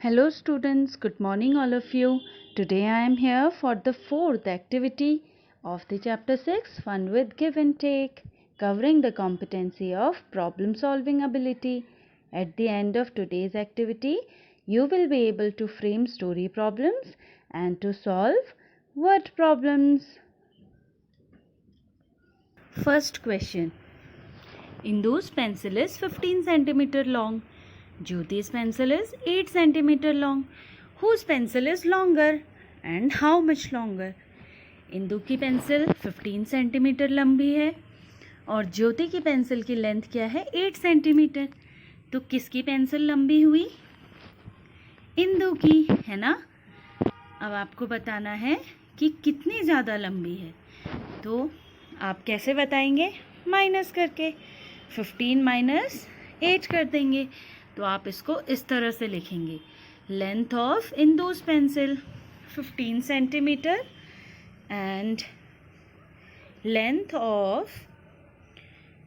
Hello students, good morning all of you. Today I am here for the fourth activity of the chapter 6 Fun with Give and Take, covering the competency of problem solving ability. At the end of today's activity, you will be able to frame story problems and to solve word problems. First question. Indu's pencil is 15 centimeter long. Jyoti's pencil is 8 centimeter long. Whose pencil is longer and how much longer? Indu की pencil 15 centimetre लंबी है और ज्योति की pencil की length क्या है 8 centimetre. तो किसकी पेंसिल लंबी हुई? इंदु की, है ना. अब आपको बताना है कि कितनी ज़्यादा लंबी है. तो आप कैसे बताएंगे? माइनस करके 15 माइनस 8 कर देंगे. तो आप इसको इस तरह से लिखेंगे. Length of Indu's pencil 15 centimetre and length of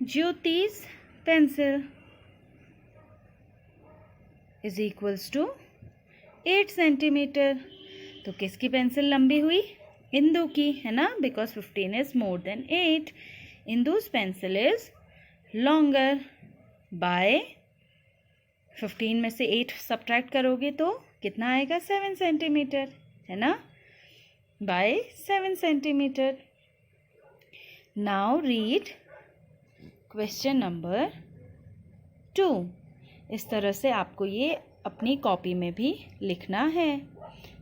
Jyoti's pencil is equals to 8 centimetre. तो किसकी पेंसिल लंबी हुई? इंदु की, है ना, because 15 is more than 8. Indu's pencil is longer by 15 में से 8 सब्ट्रैक्ट करोगे तो कितना आएगा? 7 सेंटीमीटर, है ना, by 7 centimetre. Now read question number 2. इस तरह से आपको ये अपनी कॉपी में भी लिखना है.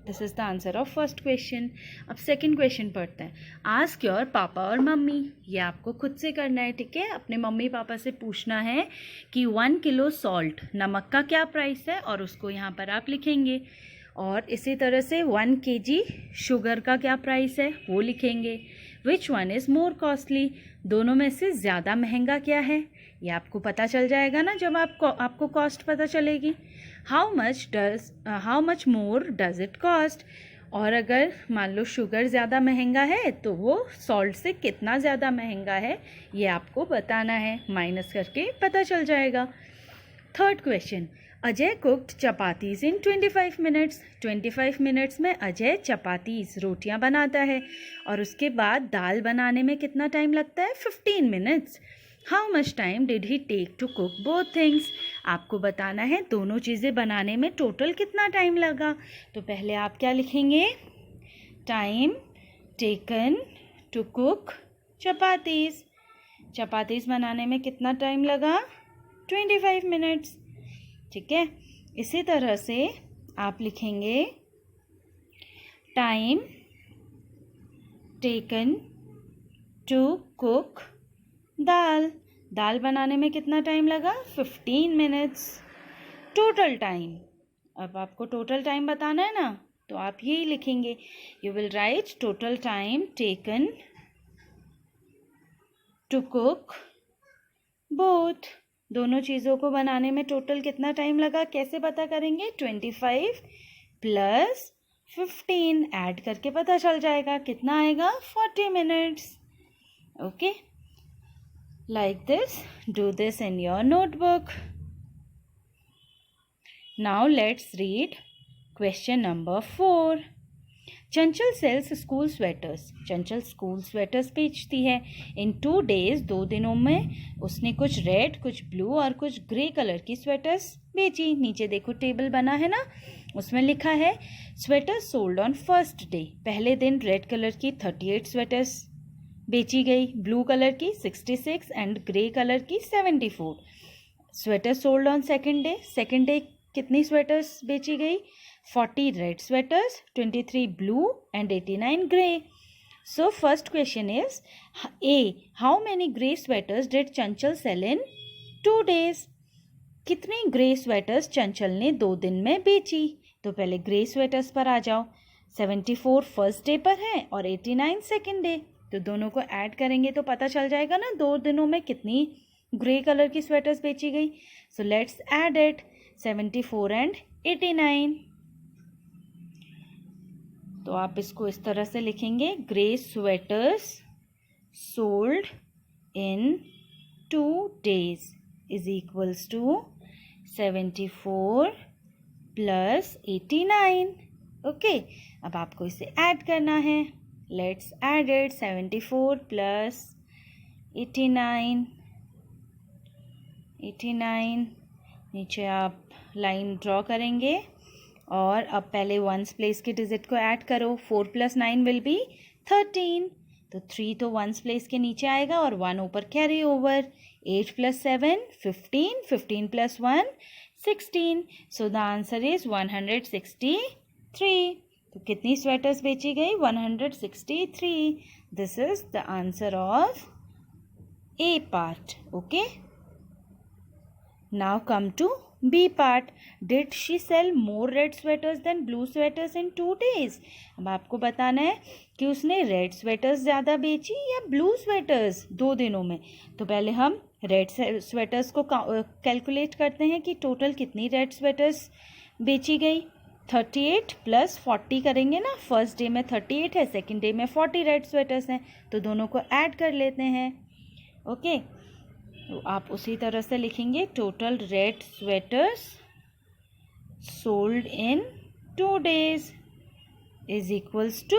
This is the answer of first question. अब सेकंड क्वेश्चन पढ़ते हैं. आस्क योर पापा और मम्मी. ये आपको खुद से करना है, ठीक है. अपने मम्मी पापा से पूछना है कि 1 किलो सॉल्ट, नमक का क्या प्राइस है, और उसको यहाँ पर आप लिखेंगे. और इसी तरह से 1 kg शुगर का क्या प्राइस है वो लिखेंगे. Which one is more costly, दोनों में से ज़्यादा महंगा क्या है, ये आपको पता चल जाएगा ना जब आपको कॉस्ट पता चलेगी. How much more does it cost, और अगर मान लो शुगर ज़्यादा महंगा है तो वो सॉल्ट से कितना ज़्यादा महंगा है ये आपको बताना है. माइनस करके पता चल जाएगा. Third question. Ajay cooked chapatis in 25 minutes. 25 minutes में अजय चपातीज़, रोटियां बनाता है, और उसके बाद दाल बनाने में कितना टाइम लगता है? 15 minutes. How much time did he take to cook both things, आपको बताना है दोनों चीज़ें बनाने में टोटल कितना टाइम लगा. तो पहले आप क्या लिखेंगे? Time taken to cook chapatis. Chapatis बनाने में कितना टाइम लगा? 25 मिनट्स, ठीक है. इसी तरह से आप लिखेंगे टाइम टेकन टू कुक दाल. दाल बनाने में कितना टाइम लगा? 15 मिनट्स. टोटल टाइम, अब आपको टोटल टाइम बताना है ना, तो आप यही लिखेंगे. You will write total time taken to cook both. दोनों चीज़ों को बनाने में टोटल कितना टाइम लगा कैसे पता करेंगे? 25 प्लस 15 ऐड करके पता चल जाएगा. कितना आएगा? 40 minutes. Okay, like this. Do this in your notebook. Now let's read question number 4. Chanchal sales school sweaters. Chanchal school sweaters बेचती है. इन 2 days, 2 दिनों में उसने कुछ रेड, कुछ ब्लू और कुछ ग्रे कलर की स्वेटर्स बेची. नीचे देखो टेबल बना है ना, उसमें लिखा है sweaters sold on first day. पहले दिन रेड कलर की 38 स्वेटर्स बेची गई, ब्लू कलर की 66 एंड ग्रे कलर की 74. Sweater sold on second day. Second day कितनी स्वेटर्स बेची गई? 40 red sweaters, 23 blue and 89 grey. So first question is a. How many grey sweaters did Chanchal cell in 2 days, कितनी grey sweaters चंचल ने 2 दिन में बेची. तो पहले ग्रे स्वेटर्स पर आ जाओ. 74 फर्स्ट डे पर है और 89 सेकेंड डे. तो दोनों को ऐड करेंगे तो पता चल जाएगा ना 2 दिनों में कितनी ग्रे कलर की स्वेटर्स बेची गई. So let's add it, 74 and 89. तो आप इसको इस तरह से लिखेंगे. Grey sweaters sold in 2 days is equals to 74 plus 89। Okay, अब आपको इसे ऐड करना है। Let's add it. 74 प्लस 89। नीचे आप लाइन ड्रॉ करेंगे और अब पहले वंस प्लेस के डिजिट को ऐड करो। 4 प्लस 9 विल बी 13। तो 3 तो वंस प्लेस के नीचे आएगा और 1 ऊपर carry over. 8 plus 7 15। 15 plus 1 16। So the answer is 163। तो कितनी स्वेटर्स बेची गई? 163। This is the answer of A part. Okay, now come to B part. Did she sell more red sweaters than blue sweaters in 2 days? अब आपको बताना है कि उसने रेड स्वेटर्स ज़्यादा बेची या ब्लू स्वेटर्स 2 दिनों में। तो पहले हम रेड स्वेटर्स को कैलकुलेट करते हैं कि टोटल कितनी रेड स्वेटर्स बेची गई। 38 प्लस 40 करेंगे ना। फर्स्ट डे में 38 है, सेकेंड डे में 40 रेड स्वेटर्स हैं, तो दोनों को ऐड कर लेते हैं। ओके, तो आप उसी तरह से लिखेंगे total red sweaters sold in 2 days is equals to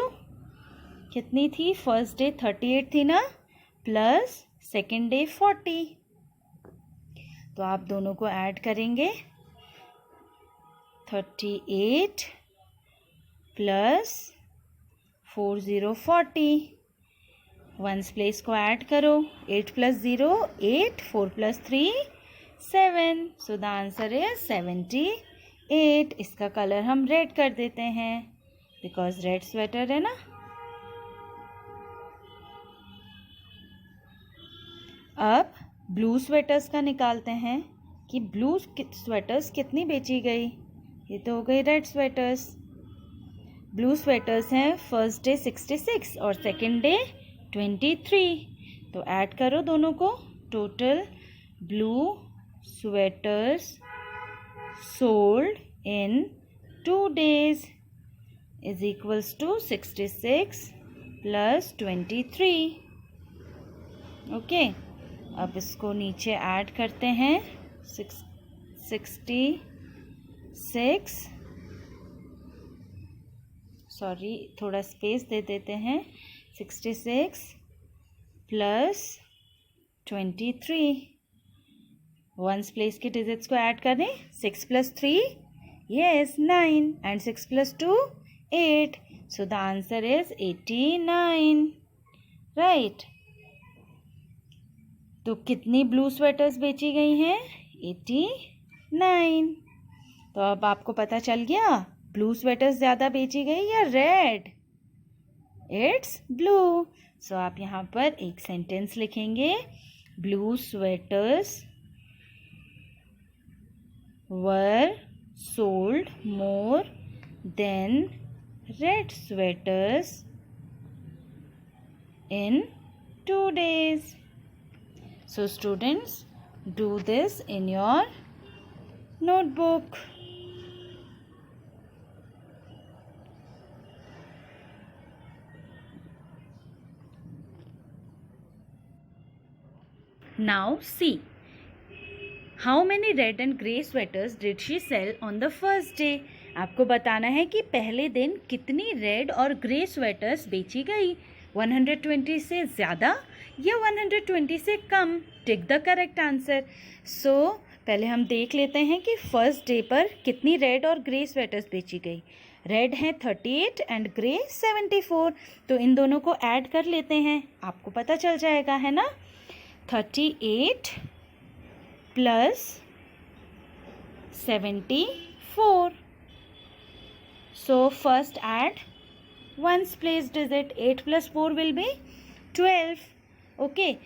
कितनी थी? फर्स्ट डे 38 थी ना, प्लस सेकेंड डे 40। तो आप दोनों को ऐड करेंगे। 38 प्लस 40 वंस प्लेस को ऐड करो। 8 plus 0 8, 4 plus 3 7। So the answer is 78। इसका कलर हम रेड कर देते हैं बिकॉज रेड स्वेटर है ना। अब ब्लू स्वेटर्स का निकालते हैं कि ब्लू स्वेटर्स कितनी बेची गई। ये तो हो गई रेड स्वेटर्स। ब्लू स्वेटर्स हैं फर्स्ट डे 66 और सेकेंड डे 23। तो ऐड करो दोनों को। Total blue sweaters sold in 2 days is equals to 66 plus 23। Okay, अब इसको नीचे ऐड करते हैं। 66, सॉरी थोड़ा स्पेस दे देते हैं। 66 प्लस 23 वंस प्लेस के डिजिट्स को ऐड करें। 6 plus 3 yes 9 and 6 plus 2 8। So the answer is 89। Right. तो कितनी ब्लू स्वेटर्स बेची गई हैं? 89। तो अब आपको पता चल गया ब्लू स्वेटर्स ज़्यादा बेची गई या रेड? It's blue. सो आप यहाँ पर एक सेंटेंस लिखेंगे। Blue sweaters were sold more than red sweaters in 2 days. So students, do this in your notebook. Now see, how many red and grey sweaters did she sell on the first day? आपको बताना है कि पहले दिन कितनी red और grey sweaters बेची गई। 120 से ज़्यादा या 120 से कम? Tick the correct answer. So पहले हम देख लेते हैं कि फर्स्ट डे पर कितनी रेड और ग्रे स्वेटर्स बेची गई। रेड है 38 एंड ग्रे 74। तो इन दोनों को ऐड कर लेते हैं, आपको पता चल जाएगा, है ना। 38 plus 74। So first aid ones place digit. 8 plus 4 will be 12। Okay,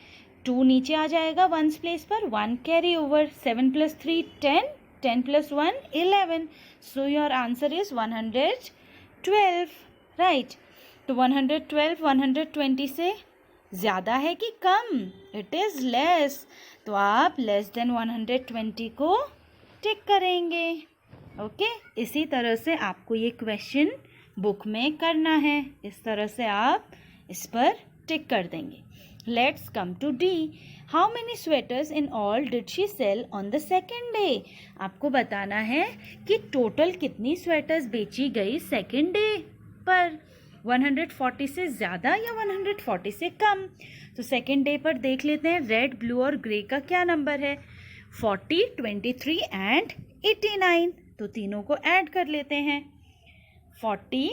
2 नीचे आ जाएगा वंस प्लेस पर, 1 carry over. 7 plus 3 10, 10 plus 1 11। So your answer is 112। Right. तो 112 120 से ज़्यादा है कि कम? It is less. तो आप लेस देन 120 को टिक करेंगे। ओके, इसी तरह से आपको ये क्वेश्चन बुक में करना है। इस तरह से आप इस पर टिक कर देंगे। Let's come to D. How many sweaters in all did she sell on the second day? आपको बताना है कि टोटल कितनी स्वेटर्स बेची गई सेकेंड डे पर, 140 से ज़्यादा या 140 से कम. तो सेकेंड डे पर देख लेते हैं रेड, ब्लू और ग्रे का क्या नंबर है. 40, 23 एंड 89. तो तीनों को ऐड कर लेते हैं. 40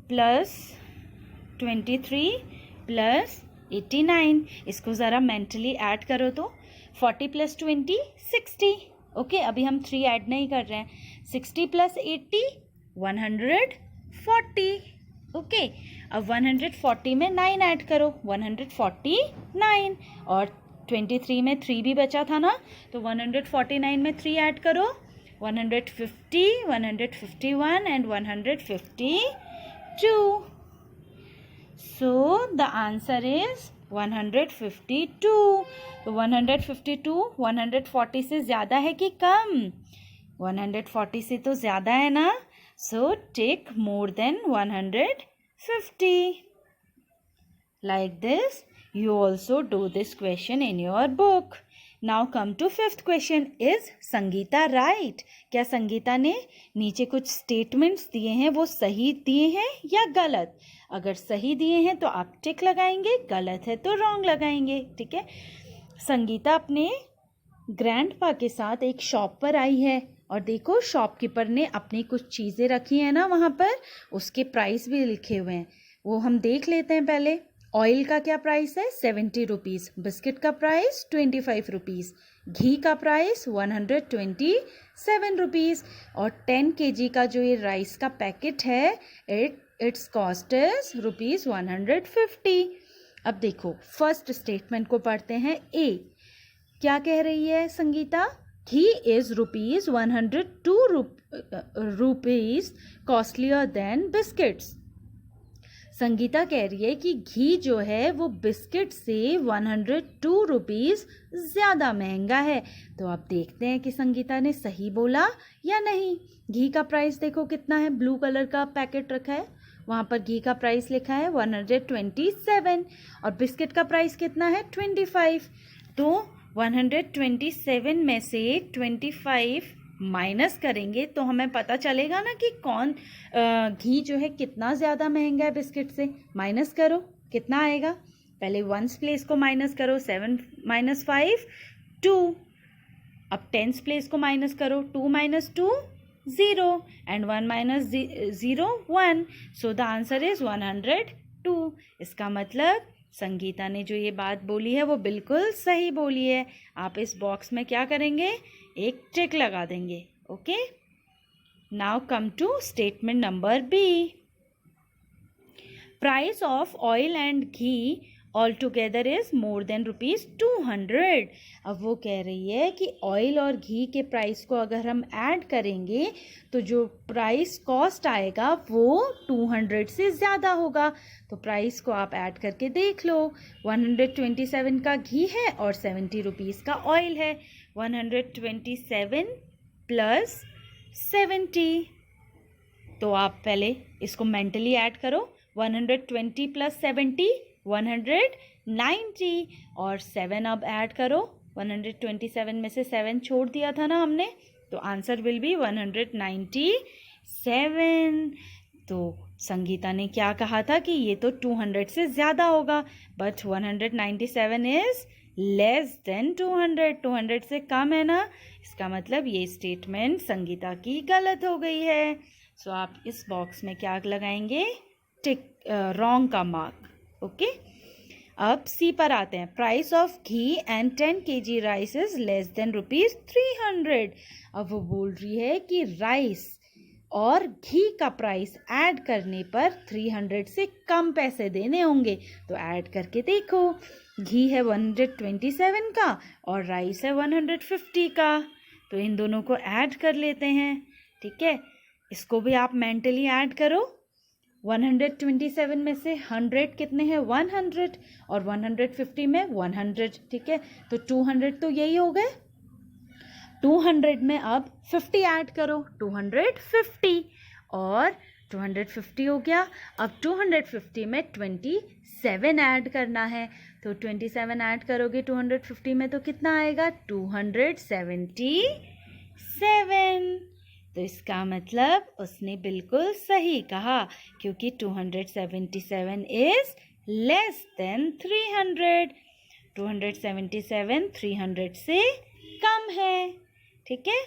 प्लस 23 प्लस 89. इसको ज़रा मेंटली ऐड करो तो 40 प्लस 20 60. ओके, अभी हम 3 ऐड नहीं कर रहे हैं. 60 प्लस 80 140. ओके, अब 140 में 9 ऐड करो, 149. और 23 में 3 भी बचा था ना, तो 149 में 3 ऐड करो, 150, 151 and 152. So the answer is 152. तो 152 140 से ज़्यादा है कि कम? 140 से तो ज़्यादा है ना. So take more than 150. Like this, you also do this question in your book. Now come to fifth question. Is Sangeeta right? क्या संगीता ने नीचे कुछ स्टेटमेंट्स दिए हैं वो सही दिए हैं या गलत? अगर सही दिए हैं तो आप टिक लगाएंगे, गलत है तो रॉन्ग लगाएंगे. ठीक है. संगीता अपने ग्रैंडपा के साथ एक शॉप पर आई है और देखो शॉपकीपर ने अपनी कुछ चीज़ें रखी हैं ना वहाँ पर, उसके प्राइस भी लिखे हुए हैं. वो हम देख लेते हैं पहले. ऑयल का क्या प्राइस है? 70 रुपीज़. बिस्किट का प्राइस 25 रुपीज़. घी का प्राइस 127 रुपीज़. और 10 kg का जो ये राइस का पैकेट है, इट्स कॉस्ट इज ₹150. अब देखो फर्स्ट स्टेटमेंट को पढ़ते हैं. ए क्या कह रही है Sangeeta? Ghee is ₹102 costlier than biscuits. Sangeeta कह रही है कि घी जो है वो बिस्किट से 102 रुपीज़ ज़्यादा महंगा है. तो आप देखते हैं कि संगीता ने सही बोला या नहीं. घी का प्राइस देखो कितना है. ब्लू कलर का पैकेट रखा है, वहाँ पर घी का प्राइस लिखा है 127 और बिस्किट का प्राइस कितना है 25. तो 127 में से 25 माइनस करेंगे तो हमें पता चलेगा ना कि कौन घी जो है कितना ज़्यादा महंगा है बिस्किट से. माइनस करो, कितना आएगा? पहले 1s प्लेस को माइनस करो, 7 - 5 2. अब 10s प्लेस को माइनस करो, 2 - 2 0 and 1 - 0 1. So the answer is 102. इसका मतलब संगीता ने जो ये बात बोली है वो बिल्कुल सही बोली है. आप इस बॉक्स में क्या करेंगे? एक टिक लगा देंगे. Okay. Now come to statement number B. Price of oil and ghee all together is more than ₹200. अब वो कह रही है कि ऑयल और घी के प्राइस को अगर हम ऐड करेंगे तो जो प्राइस कॉस्ट आएगा वो 200 से ज़्यादा होगा. तो प्राइस को आप ऐड करके देख लो. 127 का घी है और 70 रुपीज़ का ऑयल है. 127 प्लस 70. तो आप पहले इसको मेंटली ऐड करो. 120 प्लस 70 190 और 7 अब ऐड करो. 127 में से 7 छोड़ दिया था ना हमने, तो आंसर विल बी 197. तो संगीता ने क्या कहा था कि ये तो 200 से ज़्यादा होगा, बट 197 इज़ लेस देन 200. 200 से कम है ना. इसका मतलब ये स्टेटमेंट संगीता की गलत हो गई है. सो आप इस बॉक्स में क्या लगाएंगे? टिक, रॉन्ग का मार्क. ओके. अब सी पर आते हैं. Price of ghee and 10 kg rice is less than ₹300. अब वो बोल रही है कि राइस और घी का प्राइस ऐड करने पर 300 से कम पैसे देने होंगे. तो ऐड करके देखो. घी है 127 का और राइस है 150 का. तो इन दोनों को ऐड कर लेते हैं. ठीक है. इसको भी आप मेंटली ऐड करो. 127 में से 100 कितने हैं? 100 और 150 में 100. ठीक है. तो 200 तो यही हो गए. 200 में अब 50 ऐड करो, 250 और 250 हो गया। अब 250 में 27 ऐड करना है, तो 27 ऐड करोगे 250 में तो कितना आएगा? 277। तो इसका मतलब उसने बिल्कुल सही कहा, क्योंकि 277 इज लेस देन 300। 277 300 से कम है। ठीक है,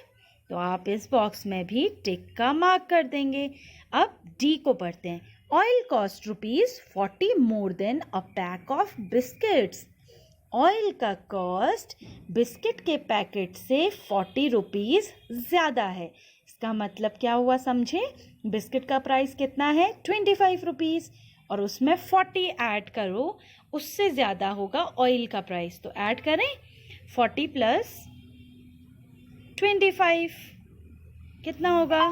तो आप इस बॉक्स में भी टिक का मार्क कर देंगे। अब डी को पढ़ते हैं। Oil cost ₹40 more than a pack of biscuits. Oil का कॉस्ट बिस्किट के पैकेट से 40 रुपीज़ ज़्यादा है। इसका मतलब क्या हुआ समझे? बिस्किट का प्राइस कितना है? 25 रुपीज़, और उसमें 40 ऐड करो, उससे ज़्यादा होगा ऑयल का प्राइस। तो ऐड करें 40 प्लस 25 कितना होगा?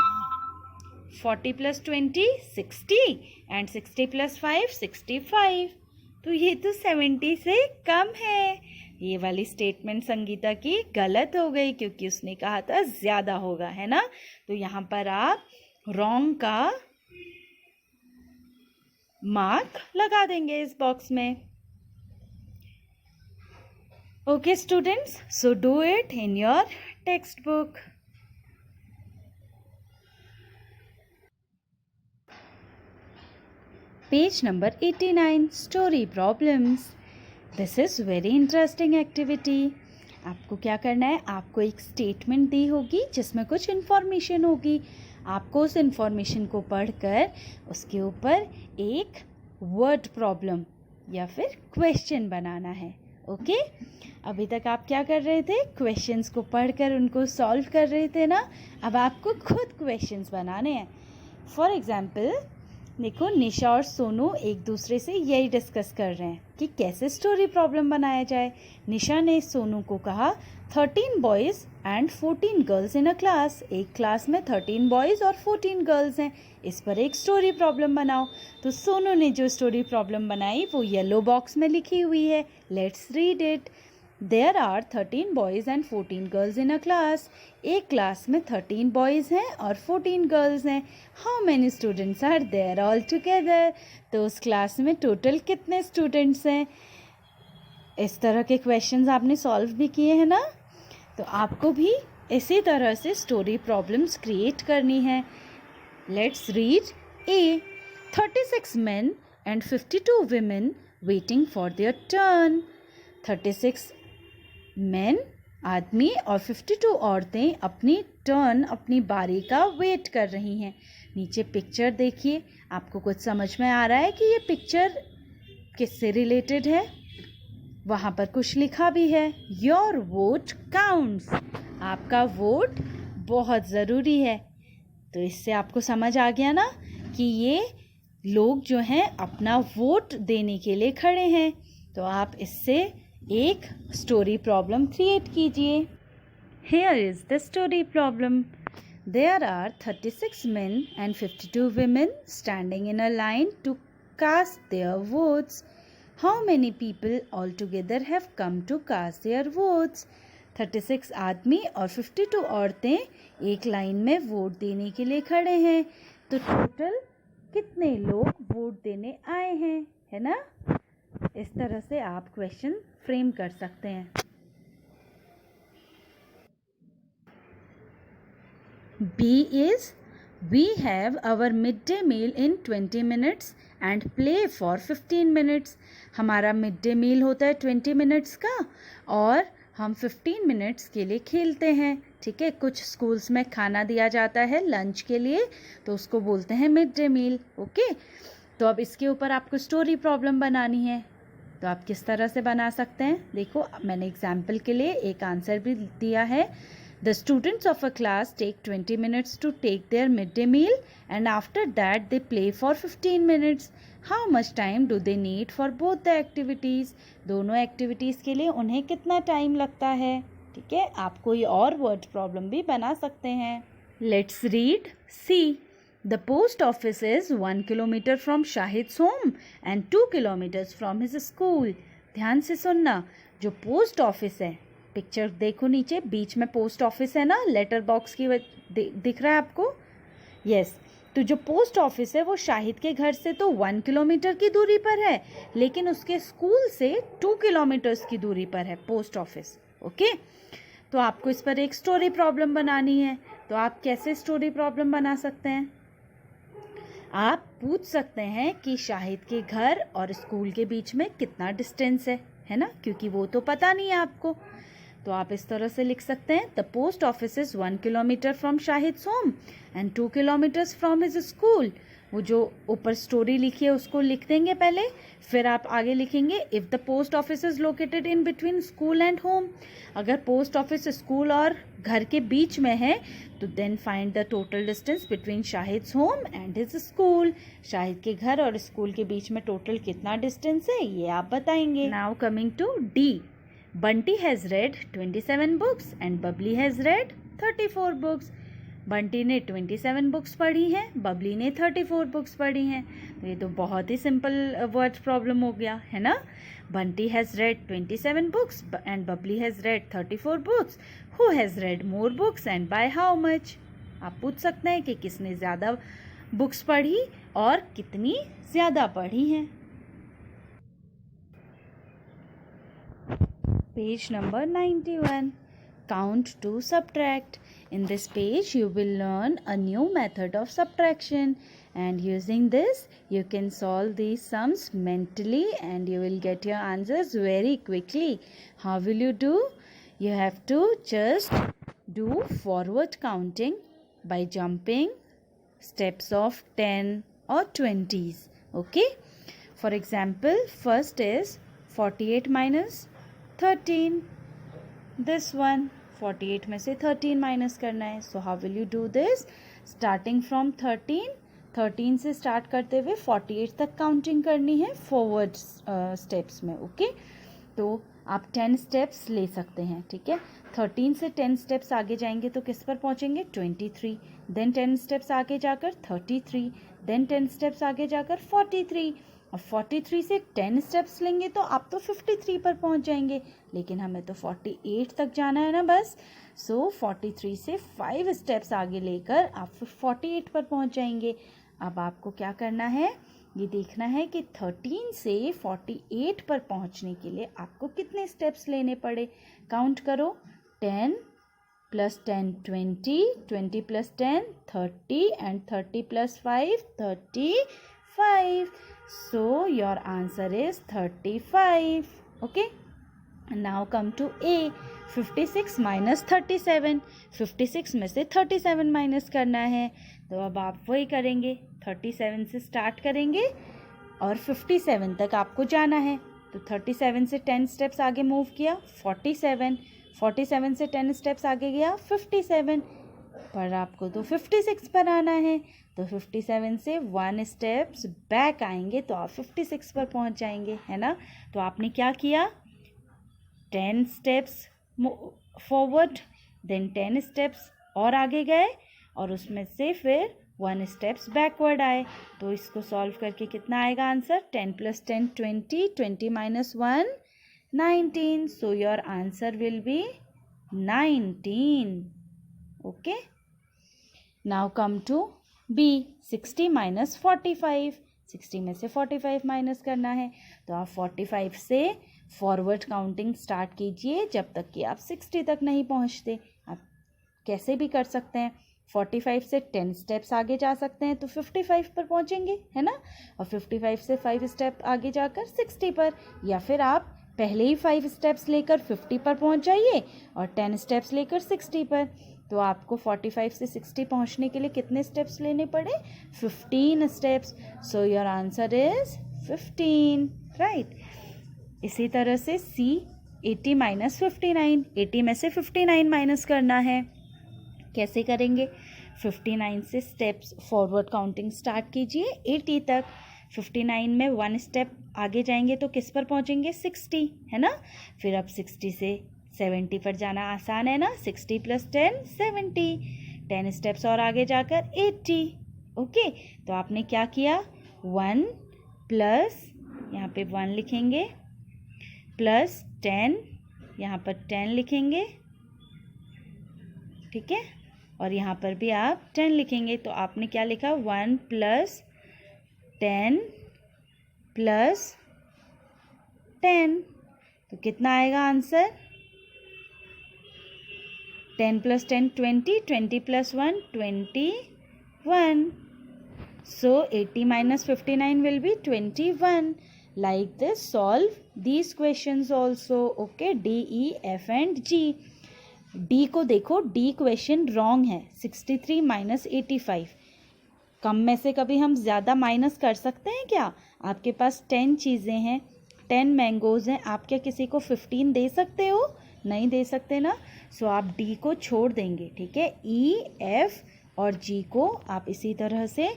40 प्लस 20 60 एंड 60 प्लस 5 65। तो ये तो 70 से कम है। ये वाली स्टेटमेंट संगीता की गलत हो गई, क्योंकि उसने कहा था ज़्यादा होगा, है ना। तो यहाँ पर आप रॉन्ग का मार्क लगा देंगे इस बॉक्स में। Okay students, so do it in your text book. Page number 89, story problems. This is very interesting activity. आपको क्या करना है? आपको एक स्टेटमेंट दी होगी जिसमें कुछ इन्फॉर्मेशन होगी। आपको उस इन्फॉर्मेशन को पढ़कर उसके ऊपर एक वर्ड प्रॉब्लम या फिर क्वेश्चन बनाना है। ओके, अभी तक आप क्या कर रहे थे? क्वेश्चंस को पढ़कर उनको सॉल्व कर रहे थे ना। अब आपको खुद क्वेश्चंस बनाने हैं। फॉर एग्जाम्पल देखो, निशा और सोनू एक दूसरे से यही डिस्कस कर रहे हैं कि कैसे स्टोरी प्रॉब्लम बनाया जाए। निशा ने सोनू को कहा 13 boys and 14 girls in a class. एक क्लास में 13 बॉयज़ और 14 गर्ल्स हैं, इस पर एक स्टोरी प्रॉब्लम बनाओ। तो सोनू ने जो स्टोरी प्रॉब्लम बनाई वो येलो बॉक्स में लिखी हुई है। Let's read it. There are 13 boys and 14 girls in a class. एक क्लास में 13 बॉयज़ हैं और 14 गर्ल्स हैं। How many students are there all together? तो उस क्लास में टोटल कितने स्टूडेंट्स हैं? इस तरह के क्वेश्चंस आपने सॉल्व भी किए हैं ना। तो आपको भी इसी तरह से स्टोरी प्रॉब्लम्स क्रिएट करनी है। Let's read A. 36 men and 52 women waiting for their turn. 36 main आदमी और 52 औरतें अपनी टर्न, अपनी बारी का वेट कर रही हैं। नीचे पिक्चर देखिए, आपको कुछ समझ में आ रहा है कि ये पिक्चर किससे रिलेटेड है? वहाँ पर कुछ लिखा भी है, योर वोट काउंट्स। आपका वोट बहुत ज़रूरी है। तो इससे आपको समझ आ गया ना कि ये लोग जो हैं अपना वोट देने के लिए खड़े हैं। तो आप इससे एक स्टोरी प्रॉब्लम क्रिएट कीजिए। Here is the story problem. There are 36 men and 52 women standing in a line to cast their votes. How many people altogether have come to cast their votes? 36 आदमी और 52 औरतें एक line में vote देने के लिए खड़े हैं। तो टोटल कितने लोग वोट देने आए हैं, है ना। इस तरह से आप क्वेश्चन फ्रेम कर सकते हैं। B is we have our midday meal in 20 minutes and play for 15 minutes. हमारा मिड डे मील होता है 20 मिनट्स का और हम 15 मिनट्स के लिए खेलते हैं। ठीक है, कुछ स्कूल्स में खाना दिया जाता है लंच के लिए, तो उसको बोलते हैं मिड डे मील। ओके, तो अब इसके ऊपर आपको स्टोरी प्रॉब्लम बनानी है। तो आप किस तरह से बना सकते हैं? देखो, मैंने एग्जाम्पल के लिए एक आंसर भी दिया है। The students of a class take 20 minutes to take their mid day meal and after that they play for 15 minutes. How much time do they need for both the activities? दोनों एक्टिविटीज़ के लिए उन्हें कितना time लगता है? ठीक है, आप कोई और वर्ड प्रॉब्लम भी बना सकते हैं। Let's read C. The post office is 1 kilometer from Shahid's home and 2 kilometers from his school. ध्यान से सुनना, जो पोस्ट ऑफिस है, पिक्चर देखो नीचे, बीच में पोस्ट ऑफिस है ना, लेटर बॉक्स की दिख रहा है आपको? यस, तो जो पोस्ट ऑफिस है वो शाहिद के घर से तो 1 किलोमीटर की दूरी पर है, लेकिन उसके स्कूल से 2 किलोमीटर्स की दूरी पर है पोस्ट ऑफिस। ओके, तो आपको इस पर एक स्टोरी प्रॉब्लम बनानी है। तो आप कैसे स्टोरी प्रॉब्लम बना सकते हैं? आप पूछ सकते हैं कि शाहिद के घर और स्कूल के बीच में कितना डिस्टेंस है ना, क्योंकि वो तो पता नहीं है आपको। तो आप इस तरह से लिख सकते हैं, the post office is 1 kilometre from Shahid's home and 2 kilometres from his school. वो जो ऊपर स्टोरी लिखी है उसको लिख देंगे पहले, फिर आप आगे लिखेंगे if the post office is located in between school and home. अगर पोस्ट ऑफिस स्कूल और घर के बीच में है तो then find the total distance between Shahid's home and his school. Shahid के घर और स्कूल के बीच में टोटल कितना डिस्टेंस है ये आप बताएंगे। Now coming to D, Bunty has read 27 books and Babli has read 34 books. Bunty ने 27 बुक्स पढ़ी हैं, बबली ने 34 बुक्स पढ़ी हैं। तो ये तो बहुत ही सिंपल वर्ड प्रॉब्लम हो गया है ना। Bunty has read 27 books and Babli has read 34 books. Who has red more books and by how much? आप पूछ सकते हैं कि किसने ज़्यादा बुक्स पढ़ी और कितनी ज़्यादा पढ़ी हैं। Page number 91. Count to subtract. In this page you will learn a new method of subtraction, and using this you can solve these sums mentally and you will get your answers very quickly. How will you do? You have to just do forward counting by jumping steps of 10 or 20s. Okay? For example, first is 48 minus 13. This one 48 में से 13 minus करना है। So how will you do this? Starting from 13 से start करते हुए 48 तक counting करनी है फॉरवर्ड स्टेप्स में। ओके, तो आप 10 स्टेप्स ले सकते हैं। ठीक है, 13 से 10 स्टेप्स आगे जाएंगे तो किस पर पहुंचेंगे? 23। देन 10 स्टेप्स आगे जाकर 33, देन 10 स्टेप्स आगे जाकर 43। और 43 से 10 स्टेप्स लेंगे तो आप तो 53 पर पहुंच जाएंगे, लेकिन हमें तो 48 तक जाना है ना बस। सो 43 से 5 स्टेप्स आगे लेकर आप 48 पर पहुंच जाएंगे। अब आपको क्या करना है, ये देखना है कि 13 से 48 पर पहुंचने के लिए आपको कितने स्टेप्स लेने पड़े। काउंट करो, 10 + 10 20, 20 + 10 30 and 30 + 5 35। So your answer is 35. Okay. Now come to A. 56 minus 37. 56 में से 37 माइनस करना है। तो अब आप वही करेंगे, 37 से स्टार्ट करेंगे और 57 तक आपको जाना है। तो 37 से 10 स्टेप्स आगे मूव किया 47 से 10 स्टेप्स आगे गया 57, पर आपको तो 56 पर आना है। तो 57 से 1 स्टेप्स बैक आएंगे तो आप 56 पर पहुंच जाएंगे, है ना। तो आपने क्या किया, 10 स्टेप्स फॉरवर्ड, देन 10 स्टेप्स और आगे गए और उसमें से फिर 1 स्टेप्स बैकवर्ड आए। तो इसको सॉल्व करके कितना आएगा answer? 10 + 10 20, 20 - 1 19। So your answer will be 19. Okay. Now come to B. 60 minus 45. 60 में से 45 माइनस करना है। तो आप 45 से फॉरवर्ड काउंटिंग स्टार्ट कीजिए जब तक कि आप 60 तक नहीं पहुंचते। आप कैसे भी कर सकते हैं, 45 से 10 स्टेप्स आगे जा सकते हैं तो 55 पर पहुंचेंगे, है ना। और 55 से 5 स्टेप आगे जाकर 60 पर, या फिर आप पहले ही 5 स्टेप्स लेकर 50 पर पहुंच जाइए और 10 स्टेप्स लेकर 60 पर। तो आपको 45 से 60 पहुंचने के लिए कितने स्टेप्स लेने पड़े? 15 steps. So your answer is 15, right. इसी तरह से C. 80 - 59. 80 में से 59 माइनस करना है। कैसे करेंगे? 59 से स्टेप्स फॉरवर्ड काउंटिंग स्टार्ट कीजिए 80 तक। 59 में 1 स्टेप आगे जाएंगे तो किस पर पहुंचेंगे? 60, है ना। फिर अब 60 से 70 पर जाना आसान है ना। 60 + 10 70, 10 स्टेप्स और आगे जाकर 80। ओके, तो आपने क्या किया, 1 प्लस यहाँ पे 1 लिखेंगे प्लस 10 यहाँ पर 10 लिखेंगे, ठीक है। और यहाँ पर भी आप 10 लिखेंगे। तो आपने क्या लिखा, 1 + 10 + 10। तो कितना आएगा answer, 10 + 10 20, 20 + 1 21। So 80 - 59 will be 21. Like this, solve these questions also. Okay, D, E, F and G. D को देखो, D क्वेश्चन रॉन्ग है। 63 - 85, कम में से कभी हम ज़्यादा माइनस कर सकते हैं क्या? आपके पास 10 चीज़ें हैं, 10 मैंगोज़ हैं, आप क्या किसी को 15 दे सकते हो? नहीं दे सकते ना। सो आप डी को छोड़ देंगे, ठीक है। ई, एफ और जी को आप इसी तरह से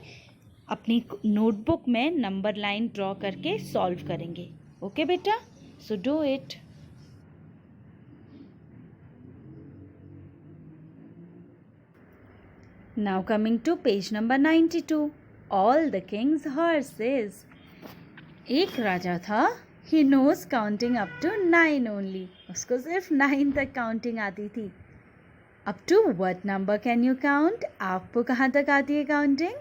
अपनी नोटबुक में नंबर लाइन ड्रॉ करके सॉल्व करेंगे। ओके बेटा, so do it. Now coming to page number 92. All the king's horses. एक राजा था, he knows counting up to 9 only. उसको सिर्फ 9 तक काउंटिंग आती थी। Up to what number can you count? आपको कहाँ तक आती है काउंटिंग?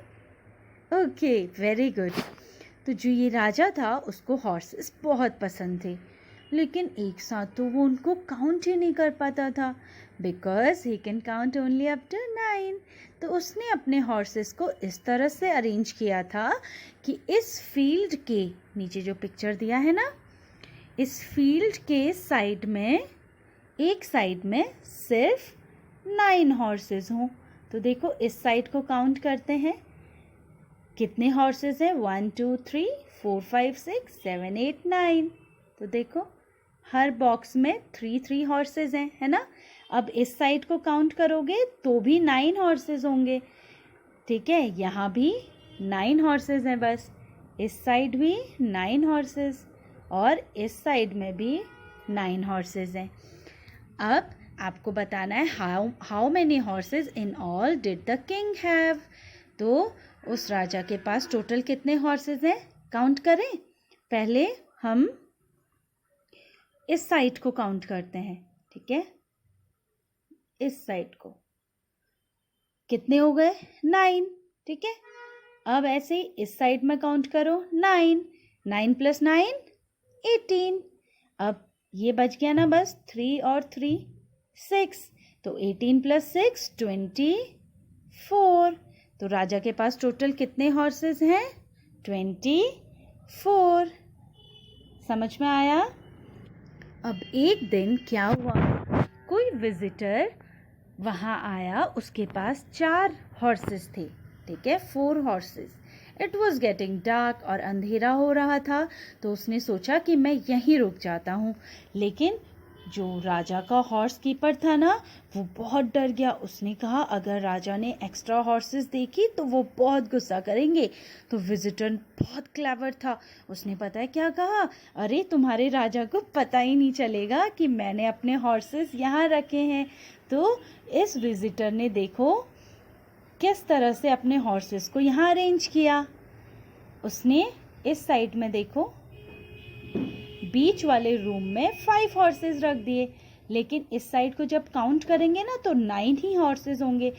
Okay, very good. तो जो ये राजा था उसको हॉर्सेस बहुत पसंद थे, लेकिन एक साथ तो वो उनको काउंट ही नहीं कर पाता था, because he can count only up to 9। तो उसने अपने हॉर्सेस को इस तरह से अरेंज किया था कि इस फील्ड के नीचे जो पिक्चर दिया है ना, इस फील्ड के साइड में, एक साइड में सिर्फ 9 हॉर्सेस हों। तो देखो इस साइड को काउंट करते हैं, कितने हॉर्सेस हैं, 1 2 3 4 5 6 7 8 9। तो देखो हर बॉक्स में 3 हॉर्सेस हैं, है ना। अब इस साइड को काउंट करोगे तो भी 9 हॉर्सेस होंगे, ठीक है। यहाँ भी 9 हॉर्सेस हैं, बस इस साइड भी 9 हॉर्सेस और इस साइड में भी 9 हॉर्सेस हैं। अब आपको बताना है how many horses in all did the king have. तो उस राजा के पास टोटल कितने हॉर्सेस हैं, काउंट करें। पहले हम इस साइड को काउंट करते हैं, ठीक है। इस साइड को कितने हो गए, 9, ठीक है। अब ऐसे ही इस साइड में काउंट करो, 9 + 9 18। अब ये बच गया ना, बस 3 और 3 6। तो 18 + 6 24। तो राजा के पास टोटल कितने हॉर्सेस हैं, 24। समझ में आया। अब एक दिन क्या हुआ, कोई विजिटर वहाँ आया, उसके पास 4 हॉर्सेस थे, ठीक है, 4 horses. It was getting dark और अंधेरा हो रहा था, तो उसने सोचा कि मैं यहीं रुक जाता हूँ। लेकिन जो राजा का हॉर्स कीपर था ना, वो बहुत डर गया। उसने कहा अगर राजा ने एक्स्ट्रा हॉर्सेस देखी तो वो बहुत गुस्सा करेंगे। तो विजिटर बहुत क्लेवर था, उसने पता है क्या कहा, अरे तुम्हारे राजा को पता ही नहीं चलेगा कि मैंने अपने हॉर्सेस यहाँ रखे हैं। तो इस विजिटर ने देखो किस तरह से अपने हॉर्सेस को यहाँ अरेंज किया। उसने इस साइड में देखो बीच वाले रूम में 5 हॉर्सेस रख दिए, लेकिन इस साइड को जब काउंट करेंगे ना तो 9 ही हॉर्सेस होंगे।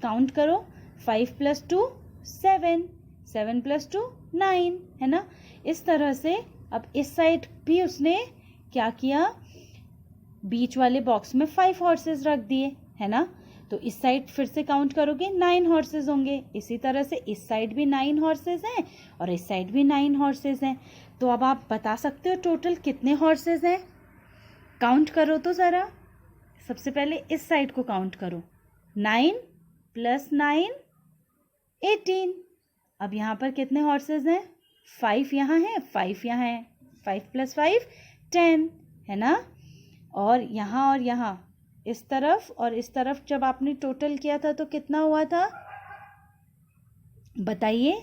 काउंट करो, 5 + 2 7, 7 + 2 9, है ना। इस तरह से अब इस साइड भी उसने क्या किया, बीच वाले बॉक्स में 5 हॉर्सेस रख दिए, है ना। तो इस साइड फिर से काउंट करोगे 9 हॉर्सेस होंगे। इसी तरह से इस साइड भी 9 हॉर्सेस हैं और इस साइड भी 9 हॉर्सेस हैं। तो अब आप बता सकते हो टोटल कितने हॉर्सेस हैं, काउंट करो तो ज़रा। सबसे पहले इस साइड को काउंट करो, 9 + 9 18। अब यहाँ पर कितने हॉर्सेस हैं, 5 यहाँ हैं, 5 यहाँ हैं, 5 + 5 10, है ना। और यहाँ इस तरफ और इस तरफ जब आपने टोटल किया था तो कितना हुआ था, बताइए।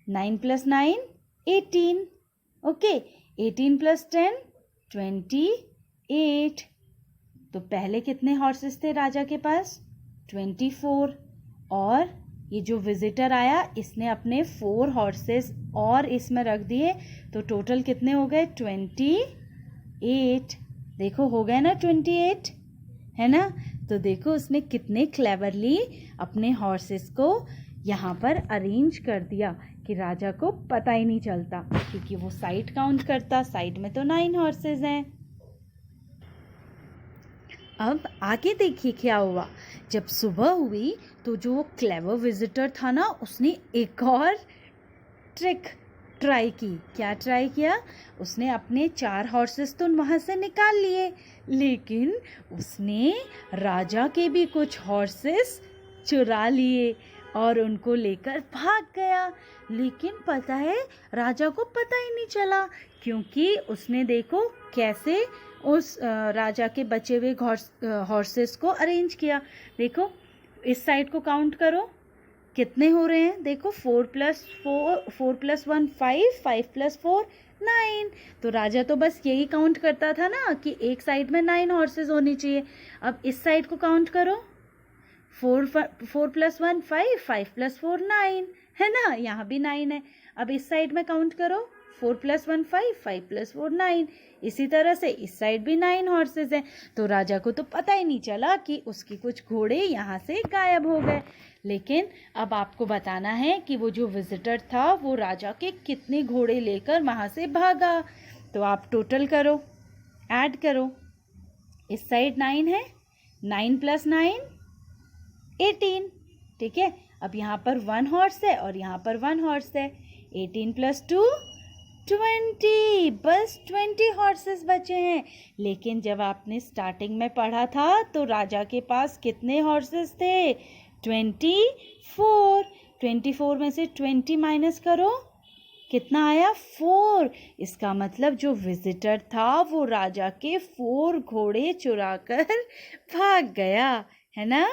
9 + 9 18, ओके। 18 + 10 28। तो पहले कितने हॉर्सेस थे राजा के पास, 24। और ये जो विजिटर आया इसने अपने 4 हॉर्सेस और इसमें रख दिए, तो टोटल कितने हो गए, 28। देखो हो गए ना 28, है ना। तो देखो उसने कितने क्लेवरली अपने हॉर्सेस को यहाँ पर अरेंज कर दिया कि राजा को पता ही नहीं चलता, क्योंकि वो साइड काउंट करता, साइड में तो 9 हॉर्सेस हैं। अब आगे देखिए क्या हुआ। जब सुबह हुई तो जो क्लेवर विजिटर था ना, उसने एक और ट्रिक ट्राई की। क्या ट्राई किया? उसने अपने 4 हॉर्सेस तो वहाँ से निकाल लिए, लेकिन उसने राजा के भी कुछ हॉर्सेस चुरा लिए और उनको लेकर भाग गया। लेकिन पता है, राजा को पता ही नहीं चला, क्योंकि उसने देखो कैसे उस राजा के बचे हुए हॉर्सेस को अरेंज किया। देखो इस साइड को काउंट करो, कितने हो रहे हैं? देखो 4 + 1 5, 5 + 4 9। तो राजा तो बस यही काउंट करता था ना कि एक साइड में 9 हॉर्सेस होनी चाहिए। अब इस साइड को काउंट करो, 4 + 1 5, 5 + 4 9, है ना? यहाँ भी 9 है। अब इस साइड में काउंट करो, 4 + 1 5, 5 + 4 9। इसी तरह से इस साइड भी 9 हॉर्सेस हैं। तो राजा को तो पता ही नहीं चला कि उसके कुछ घोड़े यहाँ से गायब हो गए। लेकिन अब आपको बताना है कि वो जो विजिटर था वो राजा के कितने घोड़े लेकर वहाँ से भागा। तो आप टोटल करो, ऐड करो। इस साइड 9 है, 9 + 9 18, ठीक है। अब यहाँ पर 1 हॉर्स है और यहाँ पर 1 हॉर्स है। 18 + 2 20, बस 20 हॉर्सेस बचे हैं। लेकिन जब आपने स्टार्टिंग में पढ़ा था तो राजा के पास कितने हॉर्सेस थे? 24। 24 में से 20 माइनस करो, कितना आया? 4। इसका मतलब जो विजिटर था वो राजा के 4 घोड़े चुरा कर भाग गया, है ना।